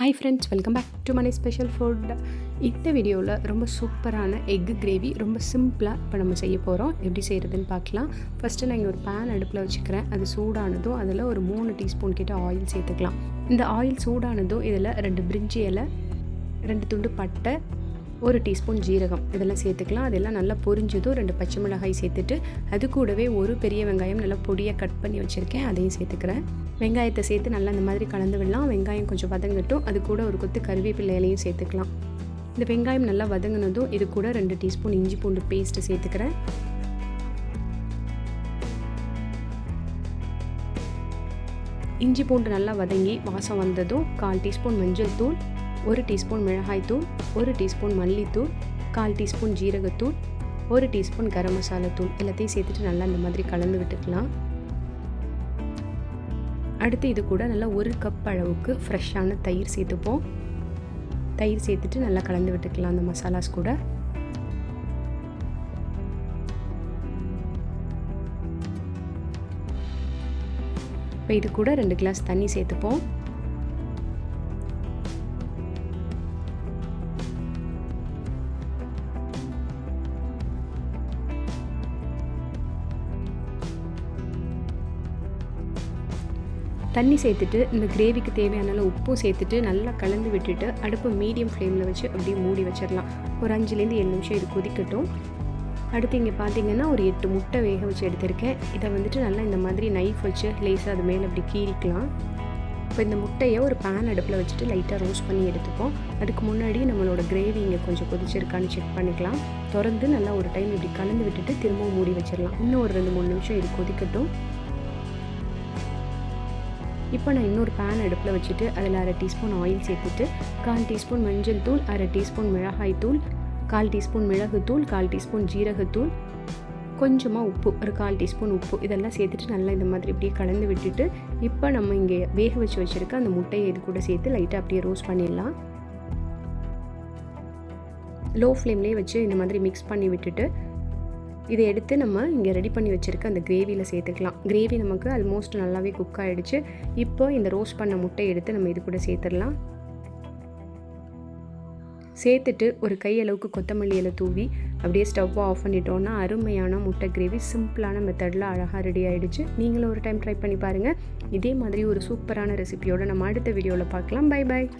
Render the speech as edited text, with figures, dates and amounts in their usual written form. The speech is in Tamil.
Hi friends, welcome back to Mani special food. இந்த வீடியோவில் ரொம்ப சூப்பரான எக்கு கிரேவி ரொம்ப சிம்பிளாக இப்போ நம்ம செய்ய போகிறோம். எப்படி செய்கிறதுன்னு பார்க்கலாம். ஃபஸ்ட்டு நான் இங்கே ஒரு பேன் அடுப்பில் வச்சுக்கிறேன். அது சூடானதும் அதில் ஒரு 3 டீஸ்பூன் கிட்ட ஆயில் சேர்த்துக்கலாம். இந்த ஆயில் சூடானதும் இதில் 2 பிரிஞ்சி இலை, 2 துண்டு பட்டை, 1 டீஸ்பூன் ஜீரகம் இதெல்லாம் சேர்த்துக்கலாம். அதெல்லாம் நல்லா பொரிஞ்சதும் 2 பச்சை மிளகாய் சேர்த்துட்டு அது கூடவே ஒரு பெரிய வெங்காயம் நல்லா பொடியாக கட் பண்ணி வச்சுருக்கேன், அதையும் சேர்த்துக்கிறேன். வெங்காயத்தை சேர்த்து நல்லா இந்த மாதிரி கலந்து விடலாம். வெங்காயம் கொஞ்சம் வதங்கட்டும். அது கூட ஒரு கொத்து கருவேப்பிலை இலையும் சேர்த்துக்கலாம். இந்த வெங்காயம் நல்லா வதங்கினதும் இது கூட 2 டீஸ்பூன் இஞ்சி பூண்டு பேஸ்ட்டு சேர்த்துக்கிறேன். இஞ்சி பூண்டு நல்லா வதங்கி வாசம் வந்ததும் 1/4 டீஸ்பூன் மஞ்சள் தூள், 1 டீஸ்பூன் மிளகாய்த்தூள், 1 டீஸ்பூன் மல்லித்தூள், 1/4 டீஸ்பூன் ஜீரகத்தூள், 1 டீஸ்பூன் கரம் மசாலா தூள் எல்லாத்தையும் சேர்த்துட்டு நல்லா இந்த மாதிரி கலந்து விட்டுக்கலாம். அடுத்து இது கூட நல்லா 1 கப் அளவுக்கு ஃப்ரெஷ்ஷான தயிர் சேர்த்துப்போம். தயிர் சேர்த்துட்டு நல்லா கலந்து விட்டுக்கலாம் அந்த மசாலாஸ் கூட. இப்போ இது கூட 2 கிளாஸ் தண்ணி சேர்த்துப்போம். தண்ணி சேர்த்துட்டு இந்த கிரேவிக்கு தேவையான உப்பும் சேர்த்துட்டு நல்லா கலந்து விட்டுட்டு அடுப்பு மீடியம் ஃப்ளேமில் வச்சு அப்படியே மூடி வச்சிடலாம். ஒரு 5லேருந்து 7 நிமிஷம் இது கொதிக்கட்டும். அடுத்து இங்கே பார்த்தீங்கன்னா ஒரு 8 முட்டை வேக வச்சு எடுத்திருக்கேன். இதை வந்துட்டு நல்லா இந்த மாதிரி நைஃப் வச்சு லேசாக அது மேலே அப்படி கீறிக்கலாம். இப்போ இந்த முட்டையை ஒரு பேன் அடுப்பில் வச்சுட்டு லைட்டாக ரோஸ்ட் பண்ணி எடுத்துப்போம். அதுக்கு முன்னாடி நம்மளோட கிரேவி இங்கே கொஞ்சம் கொதிச்சிருக்கான்னு செக் பண்ணிக்கலாம். திறந்து நல்லா ஒரு டைம் இப்படி கலந்து விட்டுட்டு திரும்பவும் மூடி வச்சிடலாம். இன்னும் ஒரு 2-3 நிமிஷம் இது கொதிக்கட்டும். இப்போ நான் இன்னொரு பேன் அடுப்பில் வச்சுட்டு அதில் 1/2 டீஸ்பூன் ஆயில் சேர்த்துட்டு 1/4 டீஸ்பூன் மஞ்சள் தூள், 1/2 டீஸ்பூன் மிளகாய் தூள், 1/4 டீஸ்பூன் மிளகுத்தூள், 1/4 டீஸ்பூன் ஜீரகத்தூள், கொஞ்சமாக உப்பு, ஒரு 1/4 டீஸ்பூன் உப்பு இதெல்லாம் சேர்த்துட்டு நல்லா இந்த மாதிரி இப்படியே கலந்து விட்டுட்டு இப்போ நம்ம இங்கே வேக வச்சுருக்க அந்த முட்டையை இது கூட சேர்த்து லைட்டாக அப்படியே ரோஸ்ட் பண்ணிடலாம். லோ ஃப்ளேம்லேயே வச்சு இந்த மாதிரி மிக்ஸ் பண்ணி விட்டுட்டு இதை எடுத்து நம்ம இங்கே ரெடி பண்ணி வச்சுருக்க அந்த கிரேவியில் சேர்த்துக்கலாம். கிரேவி நமக்கு ஆல்மோஸ்ட் நல்லாவே குக் ஆகிடுச்சு. இப்போ இந்த ரோஸ்ட் பண்ண முட்டையை எடுத்து நம்ம இது கூட சேர்த்துடலாம். சேர்த்துட்டு ஒரு கையளவுக்கு கொத்தமல்லி இலை தூவி அப்படியே ஸ்டவ்வை ஆஃப் பண்ணிட்டோன்னா அருமையான முட்டை கிரேவி சிம்பிளான மெத்தடில் அழகாக ரெடி ஆகிடுச்சு. நீங்களும் ஒரு டைம் ட்ரை பண்ணி பாருங்கள். இதே மாதிரி ஒரு சூப்பரான ரெசிபியோடு நம்ம அடுத்த வீடியோவில் பார்க்கலாம். Bye bye.